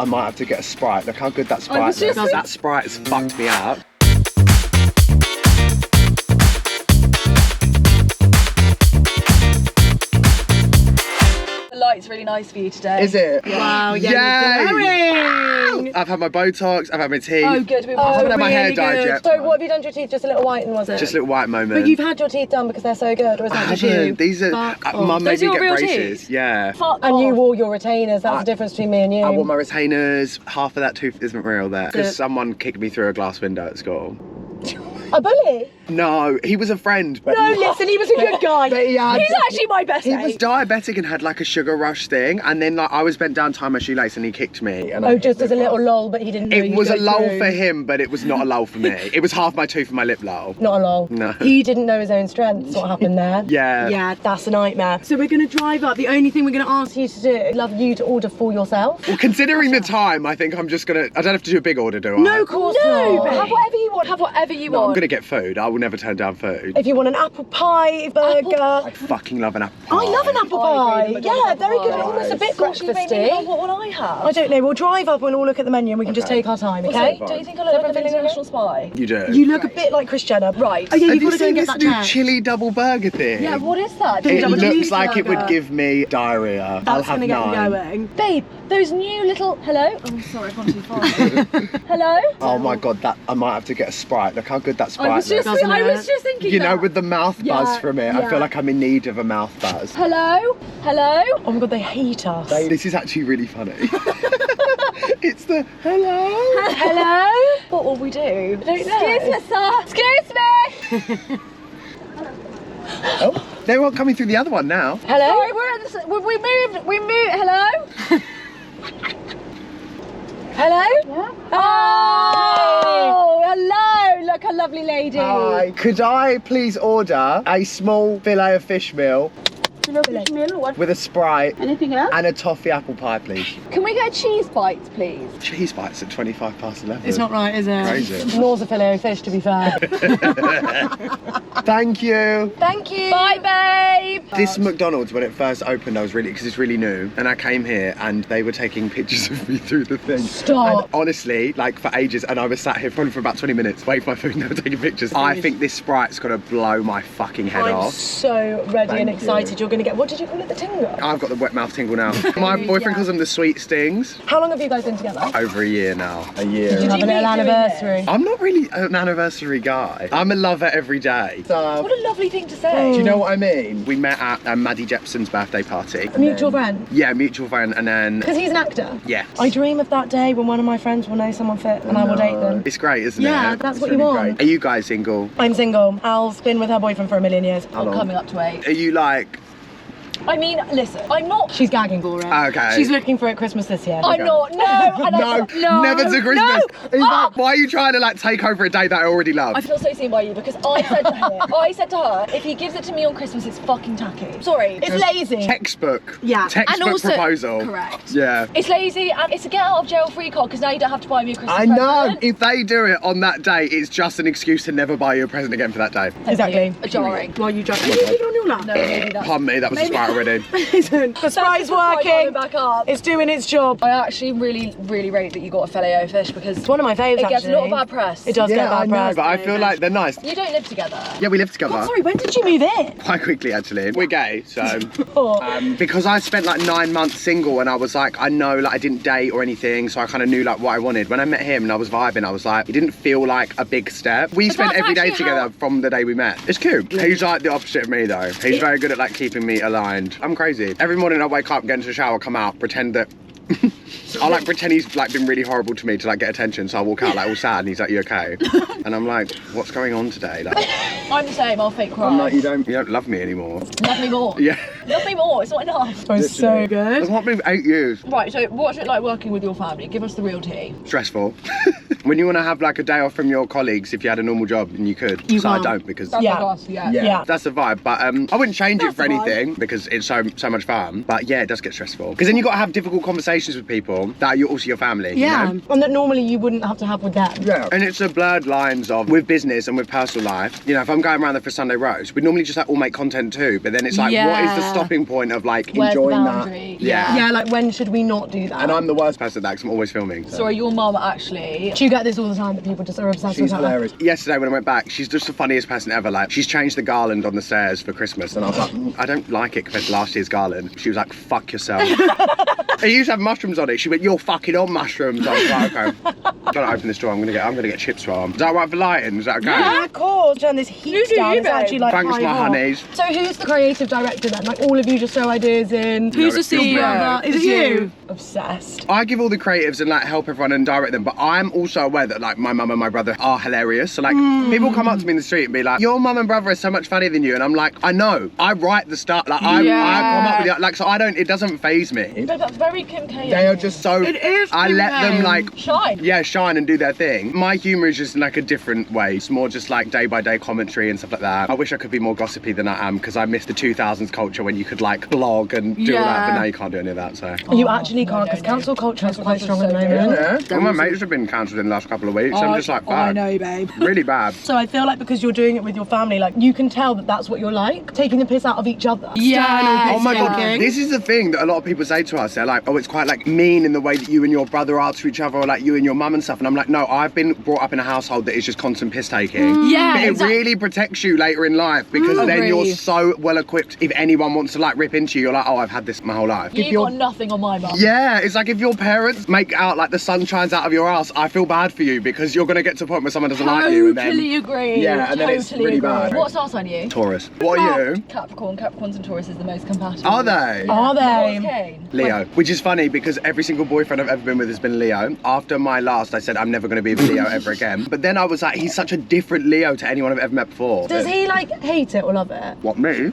I might have to get a Sprite. Look how good that Sprite is. That Sprite's fucked me up. The light's really nice for you today. Is it? Yeah. Wow, yeah, you're glowing. I've had my Botox, I've had my teeth. Oh, good. I haven't had my hair really dyed good. yet. So what have you done to your teeth? Just a little whiten, was it? Just a little white moment. But you've had your teeth done because they're so good, or is that just you? These are, Mum made Those me are get your real braces. teeth? Yeah. And you wore your retainers. That's the difference between me and you. I wore my retainers. Half of that tooth isn't real there. Because someone kicked me through a glass window at school. A bully? No, he was a friend. But No, listen, he was a good guy. He's actually my best He mate. was diabetic and had like a sugar rush thing, and then like I was bent down tying my shoelace and he kicked me. And Oh, just as a little lull, but he didn't know it you'd was go a lull through. for him, but it was not a lull for me. It was half my tooth and my lip lull. Not a lull. No. He didn't know his own strengths. What happened there? Yeah. Yeah. That's a nightmare. So we're going to drive up. The only thing we're going to ask you To do, I'd love you to order for yourself. Well, considering the time, I think I'm just gonna. I don't have to do a big order, do I? No, of course No, not. but have whatever you want. Have whatever you I'm want. gonna get food. I will never turn down food. If you want an apple pie burger. I fucking love an apple pie. I love an apple I pie. agree, the Yeah, McDonald's very good. apple pie. Almost a bit Gosh, you made me breakfasty. know what will I have? I don't know. We'll drive up and we'll look at the menu and we can just take our time, okay? Don't you think I look like an international spy? You do. You look a bit like Kris Jenner. Right. Oh, yeah, Have you've you got to go seen and get this that new checked. chili double burger thing? Yeah, what is that? It double looks cheese like it would burger. give me diarrhea. I'll That's have going to get me 9. going. Babe, those new little... Hello? Oh, sorry, I've gone too far. Hello? Oh my god, that I might have to get a Sprite. Look how good that Sprite I was just looks. thinking You know, that. with the mouth buzz from it, I yeah. feel like I'm in need of a mouth buzz. Hello? Hello? Oh my god, they hate us. This is actually really funny. It's the hello. Hello? What will we do? I don't know. Excuse me, sir. Excuse me. Oh, they're all coming through the other one now. Hello? Sorry, we're at the... We moved. Hello? Hello? Yeah. Oh, hello. Look, a lovely lady. Hi. Could I please order a small filet-o-fish meal Filet-o-fish meal or what? with a Sprite Anything else? and a toffee apple pie, please? Can we get cheese bites, please? Cheese bites at 11:25. It's not right, is it? Crazy. Nor's a filet-o-fish, to be fair. Thank you. Thank you. Bye, babe. This McDonald's, when it first opened, I was really, because it's really new, and I came here and they were taking pictures of me through the thing. Stop. And honestly, like for ages, and I was sat here probably for about 20 minutes waiting for my food and they were taking pictures. I think this Sprite's gonna blow my fucking head I'm off. so ready and Thank excited. you. You're going to get, what did you call it, the tingle? I've got the wet mouth tingle now. My boyfriend calls them the sweet stings. How long have you guys been together? Over a year now. A year. Did you have a little anniversary? I'm not really an anniversary guy. I'm a lover every day. So, What a lovely thing to say. do you know what I mean? We met at Maddie Jepson's birthday party. A mutual friend? Yeah, mutual friend, and then Because he's an actor? yes. I dream of that day when one of my friends will know someone fit and I will date them. It's great, isn't it? Yeah, that's It's what you want. Great. Are you guys single? I'm single. Al's been with her boyfriend for a million years. I'm coming up to 8. Are you like? I mean, listen, I'm not... She's gagging for it. Okay. She's looking for it Christmas this year. I'm not, no. And No, never to Christmas. In fact, why are you trying to like take over a day that I already love? I feel so seen by you because I said to her, if he gives it to me on Christmas, it's fucking tacky. Sorry. It's lazy. Textbook. Yeah. Textbook And also- proposal. Correct. Yeah. It's lazy and it's a get out of jail free card because now you don't have to buy me a Christmas I know. present. If they do it on that day, it's just an excuse to never buy you a present again for that day. Exactly. A jarring. While you drive. Are you leaving on your lap? No, maybe that's... Pardon me, that was a Sprite already. The Sprite's working. Back up. It's doing its job. I actually really rate that you got a filet-o-fish because It's one of my faves, it gets a lot of actually. bad press. It does Yeah, get I bad know, press. but I feel like they're nice. You don't live together. Yeah, we live together. Oh, sorry, when did you move in? Quite quickly, actually. We're gay, so Oh. because I spent like 9 months single, and I was like, I know, like I didn't date or anything, so I kind of knew like what I wanted. When I met him and I was vibing, I was like, it didn't feel like a big step. We spent that's every day actually together how- from the day we met. It's cute. He's like the opposite of me though. He's very good at like keeping me aligned. I'm crazy. Every morning I wake up, get into the shower, come out, pretend that. I like pretend he's like been really horrible to me to like get attention, so I walk out like all sad and he's like, you okay? And I'm like, what's going on today? Like, I'm the same, I'll fake cry. I'm like, you don't love me anymore. Love me more. Yeah. Love me more, it's not enough. That was so It's good. not been 8 years. Right, so what's it like working with your family? Give us the real tea. Stressful. When you want to have like a day off from your colleagues, if you had a normal job and you could. You so can't. I don't because That's Yeah. like us, yeah. Yeah. that's the vibe. But I wouldn't change it That's for the vibe. anything because it's so much fun. But yeah, it does get stressful. Because then you got to have difficult conversations with people people that are also your family. Yeah. You know? And that normally you wouldn't have to have with them. Yeah. And it's the blurred lines of with business and with personal life. You know, if I'm going around there for Sunday roast, we normally just like all make content too. But then it's like, what is the stopping point of like Where's the enjoying boundary? that? Yeah. Yeah, like when should we not do that? And I'm the worst person at that because I'm always filming. So. Sorry, your mum actually. Do you get this all the time that people just are obsessed with She's her? hilarious. Yesterday when I went back, she's just the funniest person ever. Like, she's changed the garland on the stairs for Christmas, and I was like, I don't like it compared to last year's garland. She was like, fuck yourself. It used to have mushrooms on it. She went, you're fucking on mushrooms. I was like, okay. Gotta open this door. I'm gonna get chips from. Is that right for lighting? Is that okay? Yeah, of course. Turn this heat down. It's actually like Thanks, high my hot. honeys. So who's the creative director then? Like all of you just throw ideas in. Who's the Your CEO? brother. Is it you? Obsessed. I give all the creatives and like help everyone and direct them, but I'm also aware that like my mum and my brother are hilarious. So like people come up to me in the street and be like, your mum and brother are so much funnier than you, and I'm like, I know. I write the stuff. Like I come up with the like, so I don't. It doesn't faze me. But that's very Kim K. They are just so. It is I Kim let them K. like Shine. Yeah, shine and do their thing. My humour is just in like a different way. It's more just like day by day commentary and stuff like that. I wish I could be more gossipy than I am because I miss the 2000s culture when you could like blog and do all that, but now you can't do any of that. So. You actually can't because cancel culture is quite strong at the moment. Yeah. Well, my mates have been cancelled in the last couple of weeks. I'm just like, I fuck. know, babe. Really bad. So I feel like because you're doing it with your family, like you can tell that that's what you're like, taking the piss out of each other. Yeah. Oh my god, taking. this is the thing that a lot of people say to us. They're like, oh, it's quite like mean in the way that you and your brother are to each other, or like you and your mum and stuff. And I'm like, no, I've been brought up in a household that is just constant piss taking. Yeah, But it exactly. really protects you later in life because then you're Agree. so well equipped. If anyone wants to like rip into you, you're like, oh, I've had this my whole life. If You your got nothing on my mum. yeah, it's like if your parents make out like the sun shines out of your ass, I feel bad for you because you're gonna get to a point where someone doesn't like you and then Totally agree. Yeah, and then it's Totally really agree. bad. What star sign are you? Taurus. What are you? Capricorn. Capricorns and Taurus is the most compatible. Are they? Are they? What's Kane? Leo, which is funny because every single boyfriend I've ever been with has been Leo. After my last, I said I'm never going to be with Leo ever again. But then I was like, he's such a different Leo to anyone I've ever met before. Does he like hate it or love it? What, me?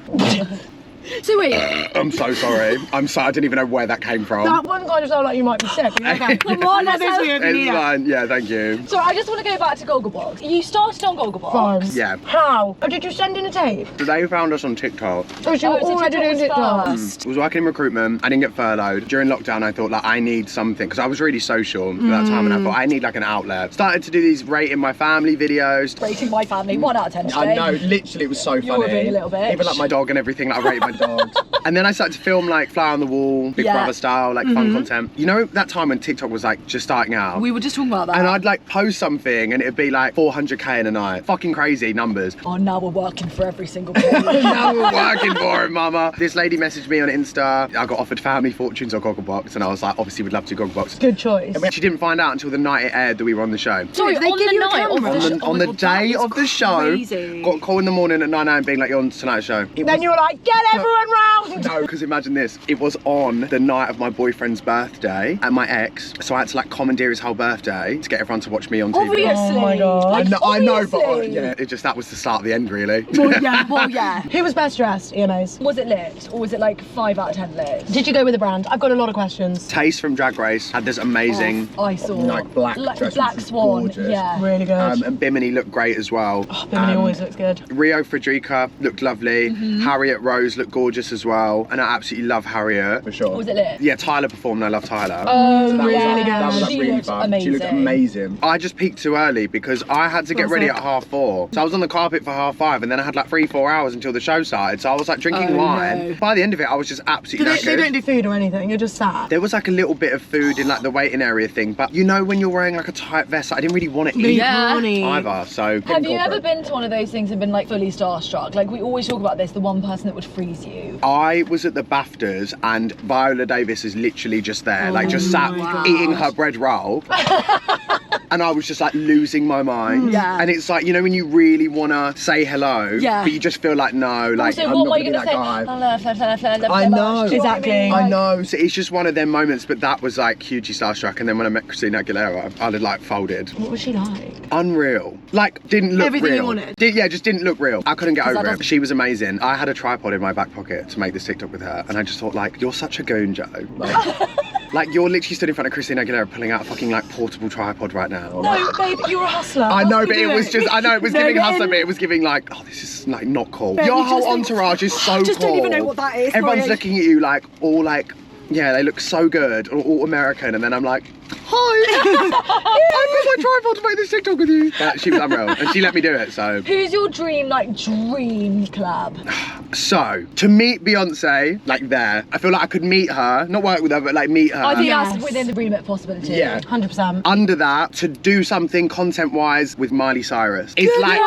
So wait, I'm so sorry. I didn't even know where that came from. That one kind of sounded like you might be sick. You're okay. come on, let this be It's Leah. fine. Yeah, thank you. So I just want to go back to Gogglebox. You started on Gogglebox. Fine. Yeah. How? Oh, did you send in a tape? They found us on TikTok. Or was you Oh, so already TikTok doing was TikTok? first. I was working in recruitment. I didn't get furloughed. During lockdown, I thought like I need something because I was really social at that time, and I thought I need like an outlet. Started to do these rating my family videos. Rating my family 1 out of 10 today. I know, literally, it was so funny. were being a little bitch. Even like my dog and everything, like I rated my dogs. And then I started to film like Fly on the Wall, Big Yeah. Brother style, like fun content. You know that time when TikTok was like just starting out? We were just talking about that. And I'd like post something and it'd be like 400k in a night. Fucking crazy numbers. Oh, now we're working for every single page. Now we're working for it, mama. This lady messaged me on Insta. I got offered family fortunes or Gogglebox, and I was like, obviously, we'd love to do Gogglebox. Good choice. She didn't find out until the night it aired that we were on the show. Sorry, Did they on give the you a night of camera? the show. On the day of the show, crazy. got a call in the morning at 9 a.m. being like, you're on tonight's show. Then you were like, get everyone round! No, because imagine this. It was on the night of my boyfriend's birthday and my ex, so I had to like commandeer his whole birthday to get everyone to watch me on TV. Obviously. Oh my God. I know, but obviously. yeah, it just that was the start of the end, really. Well, yeah. Who was best dressed, EMAs? Was it lit? Or was it like 5 out of 10 lit? Did you go with a brand? I've got a lot of questions. Taste from Drag Race had this amazing, I saw. like black dress, Black which was Swan. gorgeous. Yeah. Really good. and Bimini looked great as well. Bimini always looks good. Rio Frederica looked lovely. Harriet Rose looked gorgeous as well, and I absolutely love Harriet for sure. Was it lit? Yeah, Tyler performed. And I love Tyler. Oh, That was, yeah. like, that was like, She really looked fun. amazing. She looked amazing. I just peaked too early because I had to get ready at 4:30. So I was on the carpet for 5:30, and then I had like 3-4 hours until the show started. So I was like drinking wine. no. By the end of it, I was just absolutely They knackered. don't do food or anything, you're just sat. There was like a little bit of food in like the waiting area thing, but you know when you're wearing like a tight vest, I didn't really want to eat Yeah. either. So Have you ever been to one of those things and been like fully starstruck? Like we always talk about this, the one person that would freeze you. I was at the BAFTAs and Viola Davis is literally just there, like just sat eating her bread roll. And I was just like losing my mind. Yeah. And it's like, you know, when you really want to say hello, Yeah. but you just feel like, no, like, Also, I'm what not am I going to be gonna that say? guy. I know. Exactly. I know. So it's just one of them moments, but that was like hugely starstruck. And then when I met Christina Aguilera, I had like folded. What was she like? Unreal. Like, didn't look Everything you real. wanted. Yeah, just didn't look real. I couldn't get over it. doesn't- She was amazing. I had a tripod in my back pocket to make this TikTok with her, and I just thought, like, you're such a goon, Joe. Like, you're literally stood in front of Christina Aguilera pulling out a fucking, like, portable tripod right now. No, babe, you're a hustler. I know, but you it was doing? just, I know, it was No, giving then- hustler, but it was giving, like, oh, this is, like, not cool. Ben, Your you whole just think- entourage is so Just cool. don't even know what that is, Everyone's sorry. looking at you, like, all, like, Yeah, they look so good, all American, and then I'm like, hi, I've got my tripod to make this TikTok with you. But she was unreal, and she let me do it, so. Who's your dream collab? So, to meet Beyonce, like there, I feel like I could meet her, not work with her, but like meet her. I think Yes. that's within the remit possibility. Yeah. 100%. Under that, to do something content-wise with Miley Cyrus. It's like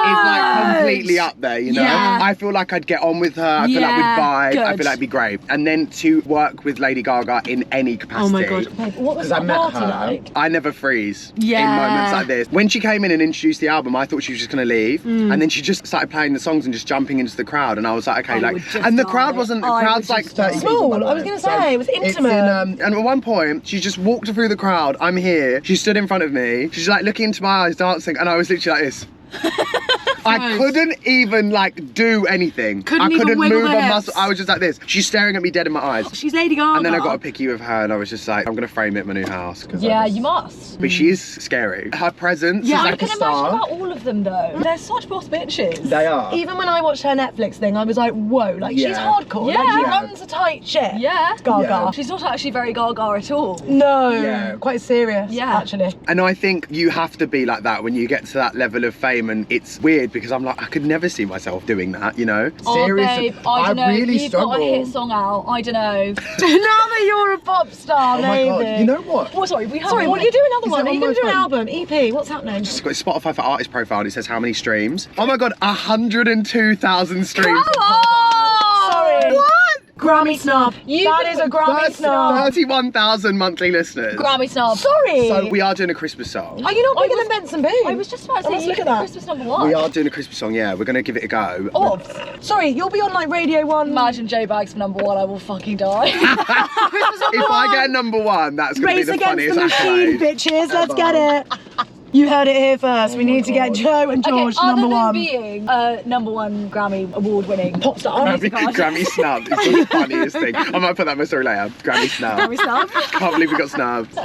completely up there, you know? Yeah. I feel like I'd get on with her, I feel like we'd Yeah, vibe, I good. feel like it'd be great. And then to work with Lady Gaga in any capacity. Oh my God. Babe, what was 'Cause I that met party her. like? I never freeze in Yeah. moments like this. When she came in and introduced the album, I thought she was just gonna leave, Mm. and then she just started playing the songs and just jumping into the crowd, and I was like, okay, I like, would just and the die. crowd wasn't. The I crowd's would like just 30 die. people, Small, by the I was way. gonna say, it was It's intimate. and at one point, she just walked through the crowd. I'm here. She stood in front of me. She's like looking into my eyes, dancing, and I was literally like this. I couldn't even like do anything. Couldn't I even couldn't wiggle move the a hips. muscle. I was just like this. She's staring at me dead in my eyes. She's Lady Gaga. And then I got a picky with her, and I was just like, I'm gonna frame it in my new house. 'Cause Yeah, I just- you must. But she is scary. Her presence Yeah, is I like can a imagine star. about all of them though. They're such boss bitches. They are. Even when I watched her Netflix thing, I was like, whoa, like she's Yeah. hardcore. Yeah. Like she Yeah. runs a tight ship. Yeah. Gaga. Yeah. She's not actually very Gaga at all. No, Yeah. quite serious, Yeah. actually. And I think you have to be like that when you get to that level of fame, and it's weird because I'm like, I could never see myself doing that, you know? Oh, babe, I don't know. really You've got a hit song out. I don't know. Now that you're a pop star, Oh my maybe. god, you know what? Oh, sorry, we have. Sorry, one. will you do another Is one? it Are you on going to my do an phone? album? EP? What's happening? Just got Spotify for artist profile, and it says how many streams. Oh my god, 102,000 streams. Sorry. What? Grammy snub. You That could is a put- Grammy That's snub. 31,000 monthly listeners. Grammy snub. Sorry. So we are doing a Christmas song. Are you not I bigger was- than Benson B? I was just about to say, let's you look at could that. Christmas #1. We are doing a Christmas song, yeah. We're going to give it a go. Oh, Sorry, you'll be on like Radio 1. imagine J Bags for #1. I will fucking die. If I get #1, that's going to be Race the against funniest the machine, accolade. bitches. Let's get it. You heard it here first. We need to get Joe and George okay, other #1. than being #1 Grammy award-winning pop star. Grammy snub is the funniest thing. I might put that in my story later. Grammy snub. snub. Can't believe we got snubbed.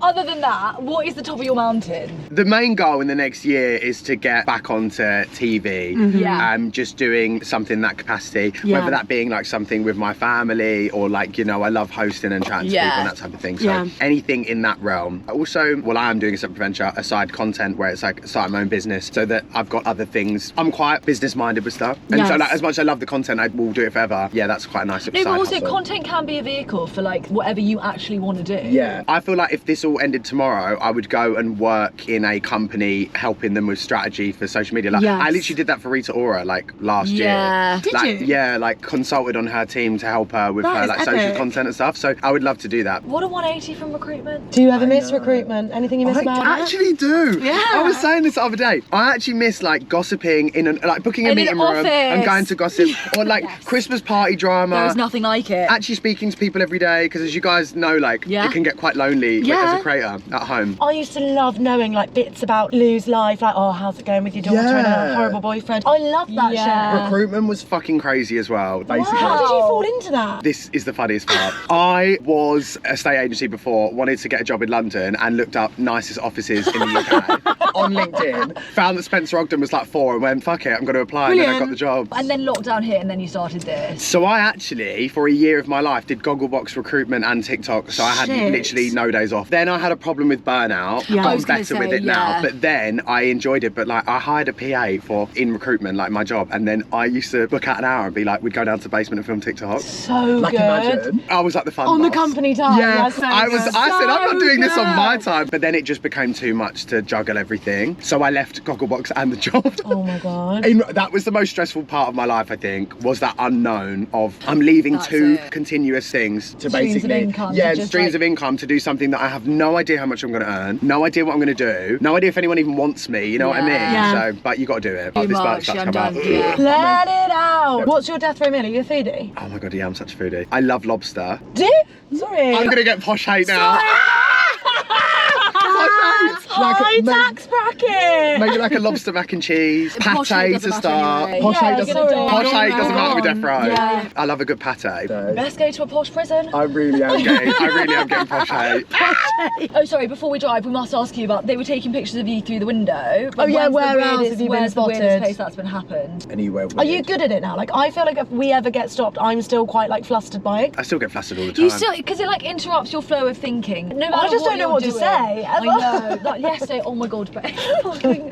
Other than that, what is the top of your mountain? The main goal in the next year is to get back onto TV. Yeah. Just doing something in that capacity, Yeah. whether that being like something with my family or like, you know, I love hosting and chatting to Yeah. people and that type of thing. So Yeah. anything in that realm. Also, well, I am doing a separate venture, side content where it's like starting my own business so that I've got other things. I'm quite business minded with stuff. And so Yes. like as much as I love the content, I will do it forever. Yeah, that's quite a nice No, side but also hustle. content can be a vehicle for like whatever you actually want to do. Yeah. I feel like if this all ended tomorrow, I would go and work in a company helping them with strategy for social media. Like Yes. I literally did that for Rita Ora like last Yeah. year. Did Like, you? Yeah, like consulted on her team to help her with That her is like social epic. content and stuff. So I would love to do that. What a 180 from recruitment. Do you ever I miss know. recruitment? Anything you miss I about it? actually do. Yeah. I was saying this the other day. I actually miss like gossiping in an like booking a In an meeting room and office. going to gossip or like Yes. Christmas party drama. There is nothing like it. Actually speaking to people every day because as you guys know, like Yeah. it can get quite lonely like, Yeah. as a creator at home. I used to love knowing like bits about Lou's life, like, oh, how's it going with your daughter and Yeah. her horrible boyfriend. I love that Yeah. shit. Recruitment was fucking crazy as well, basically. How did you Wow. fall into that? This is the funniest part. I was a estate agency before, wanted to get a job in London and looked up nicest offices in the UK on LinkedIn. Found that Spencer Ogden was like 4 and went, fuck it, I'm going to apply. And then I got the job. And then lockdown hit and then you started this. So I actually, for a year of my life, did Gogglebox recruitment and TikTok. So I had Shit. literally no days off. Then I had a problem with burnout. Yeah, I I'm was gonna better with say, it now. yeah. But then I enjoyed it. But like I hired a PA in recruitment, like my job. And then I used to book out an hour and be like, we'd go down to the basement and film TikTok. So good. I was like the fun On the boss. company time. Yeah, That's so I good. said I'm not So doing this on my good. time. But then it just became too much to juggle everything. So I left Gogglebox and the job. Oh my god. That was the most stressful part of my life, I think, was that unknown of I'm leaving That's two it. continuous things to Streams of basically income, yeah, just streams like- of income to do something that I have no idea how much I'm going to earn, no idea what I'm going to do, no idea if anyone even wants me. You know what I mean? Yeah. So, but you got to do it. Too This much, about to I'm come out. done, yeah. Let it out. What's your death row meal? Are you a foodie? Oh my god, yeah, I'm such a foodie. I love lobster. Do? Sorry. I'm gonna get posh hate now. Posh hate. tax bracket. Maybe like a lobster mac and cheese, Posh pate doesn't to matter start. anyway. Posh Yeah, doesn't, get a dog. posh doesn't matter with death row. Yeah. I love a good pate. Let's go to a posh prison. I really am getting posh hate. Oh, sorry, before we drive, we must ask you about, they were taking pictures of you through the window. Oh, yeah, where's the where else weirdest- have you been where's the weirdest spotted? place that's been happened? Anywhere Are you good at it now? Like, I feel like if we ever get stopped, I'm still quite like flustered by it. I still get flustered all the time. You still, because it like interrupts your flow of thinking. No matter I just what don't know you're what to doing. say, I ever. know. Like yesterday, oh my god,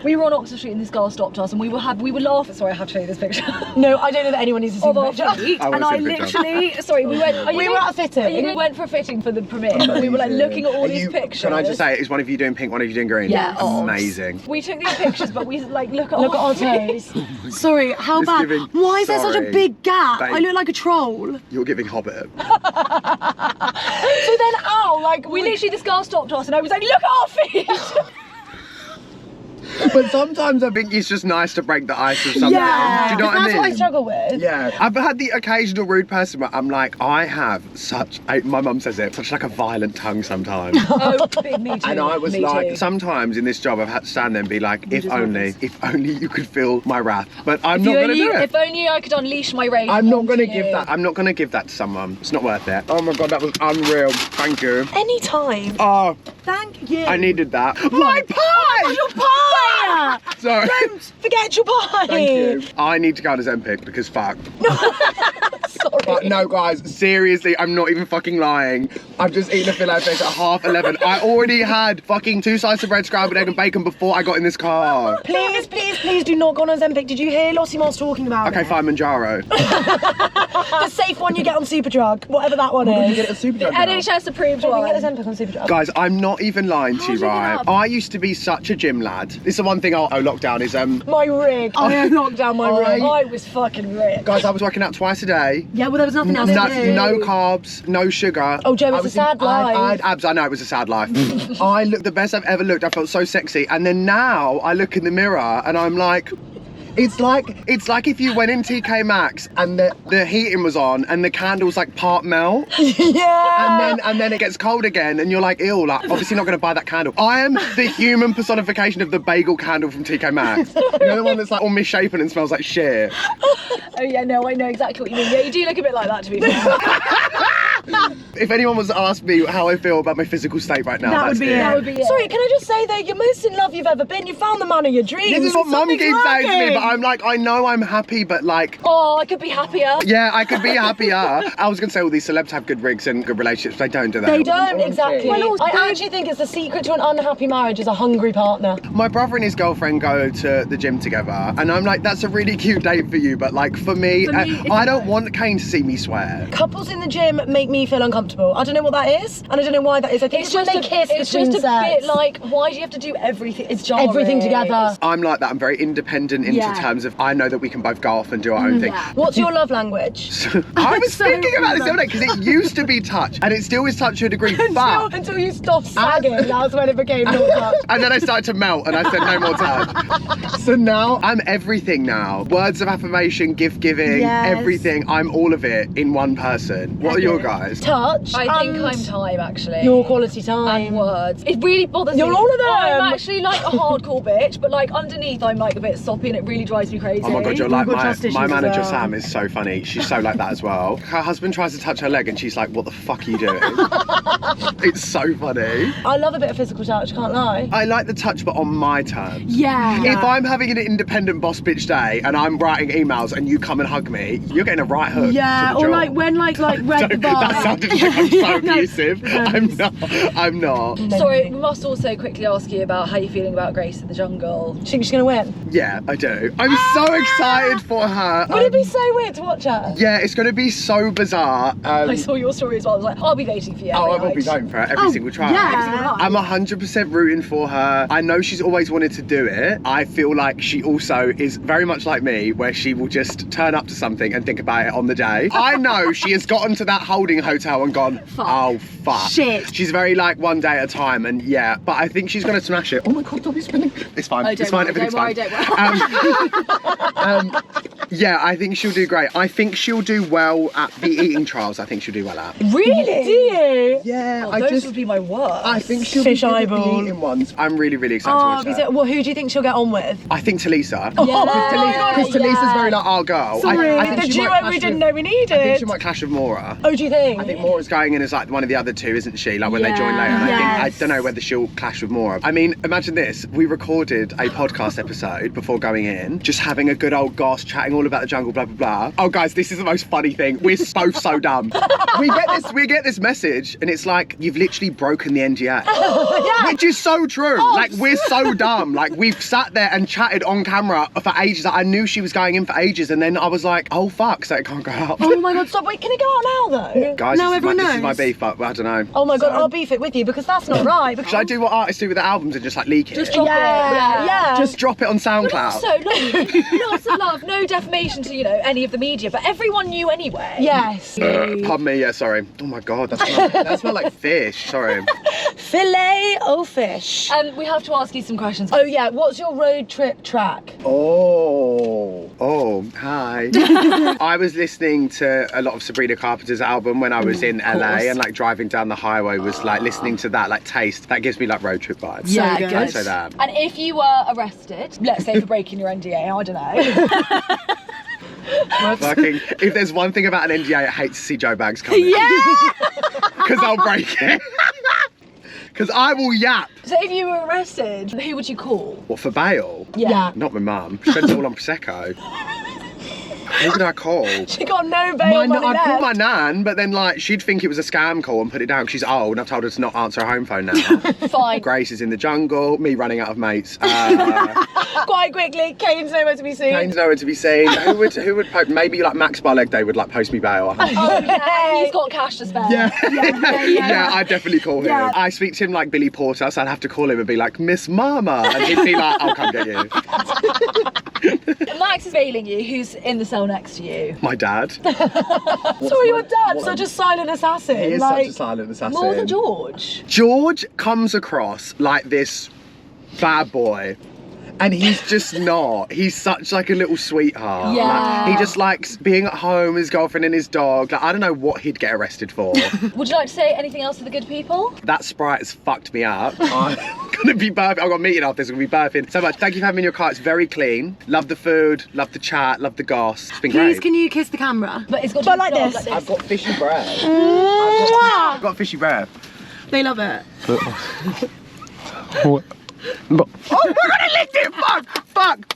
we were on Oxford Street and this girl stopped us and we were laughing. Sorry, I have to show you this picture. No, I don't know that anyone needs to see Of the our picture. feet. I And wanna I see the picture. literally, sorry, we went. We were at a fitting. We went for a fitting for the premiere. But we were like looking at all these pictures. Can I just say, is one of you doing pink, one of you doing green? Yeah, obs. Amazing. We took these pictures, but we like look at Look at our our toes. Sorry, how It's bad? giving- Why is there such a sorry. big gap? Babe. I look like a troll. You're giving Hobbit. So then, ow, like We literally, this girl stopped us and I was like, look at our feet. But sometimes I think it's just nice to break the ice with someone. Yeah, Do you know what I that's mean? what I struggle with. Yeah, I've had the occasional rude person where I'm like, I have such, my mum says it, such like a violent tongue sometimes. Oh, big me too. And I was Me like, too. sometimes in this job I've had to stand there and be like, if only you could feel my wrath. But I'm If not you gonna only- do it. If only I could unleash my rage. I'm not onto gonna you. give that. I'm not gonna give that to someone. It's not worth it. Oh my god, that was unreal. Thank you. Anytime. Oh, Thank you. I needed that. My pie! Your pie! Sorry. Don't forget your pie. Thank you. I need to go on Ozempic because fuck. Sorry. But no, guys, seriously, I'm not even fucking lying. I've just eaten a filet-o-fish at 11:30. I already had fucking 2 slices of bread, scrambled egg and bacon before I got in this car. Please, please, please do not go on Ozempic. Did you hear Lottie Moss talking about Okay, it? fine, Manjaro. The safe one you get on Superdrug, whatever that one is. You get it at Superdrug now. NHS approved You one. get Ozempic on Superdrug. Guys, I'm not even lying to you, did you get right? up? I used to be such a gym lad. This is the one thing lockdown is My rig. I knocked down my rig. I was fucking rich. guys, I was working out twice a day. Yeah, well, there was nothing else No, to do. no carbs, no sugar. Oh, Joe, it's I a was sad I life. had abs. I know it was a sad life. I looked the best I've ever looked. I felt so sexy. And then now I look in the mirror and I'm like, it's like if you went in TK Maxx and the heating was on and the candles like part melt. Yeah. And then it gets cold again and you're like, ew, like obviously not gonna buy that candle. I am the human personification of the bagel candle from TK Maxx. You know the one that's like all misshapen and smells like shit. Oh yeah, no, I know exactly what you mean. Yeah, you do look a bit like that, to be fair. If anyone was to ask me how I feel about my physical state right now, That that's would be it. it. That would be it. Sorry, can I just say that you're most in love you've ever been. You found the man of your dreams. This is what mum Something's keeps saying to me, working. but I'm like, I know I'm happy, but like, Oh, I could be happier. yeah, I could be happier. I was gonna say all these celebs have good rigs and good relationships. They don't do that. They don't, exactly. Well, also- I actually think it's the secret to an unhappy marriage is a hungry partner. My brother and his girlfriend go to the gym together, and I'm like, that's a really cute date for you, but like for me, For me, it's I a don't no. want Kane to see me swear. Couples in the gym make me feel uncomfortable. I don't know what that is, and I don't know why that is. I think it's when they kiss it's between just a sets. bit like, why do you have to do everything? It's jarring. Everything together. I'm like that. I'm very independent into Yeah. terms of I know that we can both go off and do our own thing. Yeah. What's your love language? I was So thinking about this the similar. other day because it used to be touch, and it still is touch to a degree, but. Until you stopped sagging, that's when it became not touch. And then I started to melt and I said no more touch. So now I'm everything now. Words of affirmation, gift giving, Yes. everything. I'm all of it in one person. What are your guys? Touch. I think and I'm time, actually. your quality time. And words. It really bothers me. You're all of them. I'm actually like a hardcore bitch, but like underneath I'm like a bit soppy and it really drives me crazy. Oh my god, you're like You've got trust my issues manager as well. Sam is so funny. She's so like that as well. Her husband tries to touch her leg and she's like, what the fuck are you doing? It's so funny. I love a bit of physical touch, can't lie. I like the touch but on my terms. Yeah. If I'm having an independent boss bitch day and I'm writing emails and you come and hug me, you're getting a right hook. Yeah, to the or jaw. like when like read the bar. That sounded like I'm so abusive. I'm not. Sorry, we must also quickly ask you about how you're feeling about Grace in the Jungle. Do you think she's gonna win? Yeah, I do. I'm so excited for her. Would it be so weird to watch her? Yeah, it's going to be so bizarre. I saw your story as well. I was like, I'll be voting for you. Oh, I every will be night. voting for her every single try. Yeah. I'm 100% rooting for her. I know she's always wanted to do it. I feel like she also is very much like me, where she will just turn up to something and think about it on the day. I know she has gotten to that holding hotel and gone, oh, fuck. Shit. She's very like one day at a time, and yeah, but I think she's going to smash it. Oh my God, Dobby's spinning. It's fine. Oh, It's don't fine. worry, Everything's don't worry, fine. don't worry. Yeah, I think she'll do great. I think she'll do well at the eating trials. I think she'll do well at. Really? Do you? Yeah, Oh, those would be my worst. I think she'll Fish be good eyeball. at the eating ones. I'm really, really excited to Oh, watch that. well, who do you think she'll get on with? I think Talisa. Oh, Because Talisa's very like our girl. Sorry, I think the she might duo clash we didn't with- know we needed. I think she might clash with Maura. Oh, do you think? I think Maura's going in as like one of the other two, isn't she? Like when they join later. And I don't know whether she'll clash with Maura. I mean, imagine this. We recorded a podcast episode before going in, just having a good old goss, chatting all about the jungle, blah, blah, blah. Oh, guys, this is the most funny thing. We're both so dumb. We get this message and it's like, you've literally broken the NDA. Which is so true. Like, we're so dumb. Like, we've sat there and chatted on camera for ages. Like, I knew she was going in for ages and then I was like, oh, fuck, so it can't go out. Oh my God, stop. Wait, can it go out now though? Guys, Now this everyone is my knows. beef, but I don't know. Oh my God, I'll beef it with you because that's not right. Should I do what artists do with their albums and just like leak it? Just drop it. Yeah. Just drop it on But SoundCloud. also, look, lots of love, no defamation to, any of the media, but everyone knew anyway. Yes. Pardon me, yeah, sorry. Oh my God, that smelled like fish, sorry. Filet-o-fish. We have to ask you some questions. Oh yeah, what's your road trip track? Oh, hi. I was listening to a lot of Sabrina Carpenter's album when I was in LA and like driving down the highway was like listening to that like taste. That gives me like road trip vibes. Yeah, good. good. I'd say that. And if you were arrested, let's say for breaking your NDA, I don't know. Fucking, if there's one thing about an NDA, I hate to see Joe Bags coming. Yeah! Because I'll break it. Because I will yap. So if you were arrested, who would you call? What, for bail? Yeah. Not my mum. She spends it all on Prosecco. Who would I call? She got no bail money I'd call left. my nan, but then like she'd think it was a scam call and put it down because she's old and I've told her to not answer her home phone now. Fine. Grace is in the jungle, me running out of mates. Quite quickly, Kane's nowhere to be seen. Kane's nowhere to be seen. Who would post? Maybe like Max Barlegday would like post me bail. Oh, yeah, he's got cash to spare. Yeah, I'd definitely call him. Yeah. I speak to him like Billy Porter, so I'd have to call him and be like, Miss Mama, and he'd be like, I'll come get you. Max is bailing you. Who's in the cell next to you? My dad. So your dad, such a silent assassin. He is like, such a silent assassin. More than George. George comes across like this bad boy. And he's just not. He's such like a little sweetheart. Yeah. Like, he just likes being at home, his girlfriend and his dog. Like, I don't know what he'd get arrested for. Would you like to say anything else to the good people? That Sprite has fucked me up. I'm gonna be burping. I've got a meeting after this. I'm gonna be burping so much. Thank you for having me in your car. It's very clean. Love the food, love the chat, love the goss. It's been Please, great. can you kiss the camera? But it's got to But be like served this. I've got fishy breath. Mwah! I've got fishy breath. They love it. Oh, we're gonna lick it! Fuck!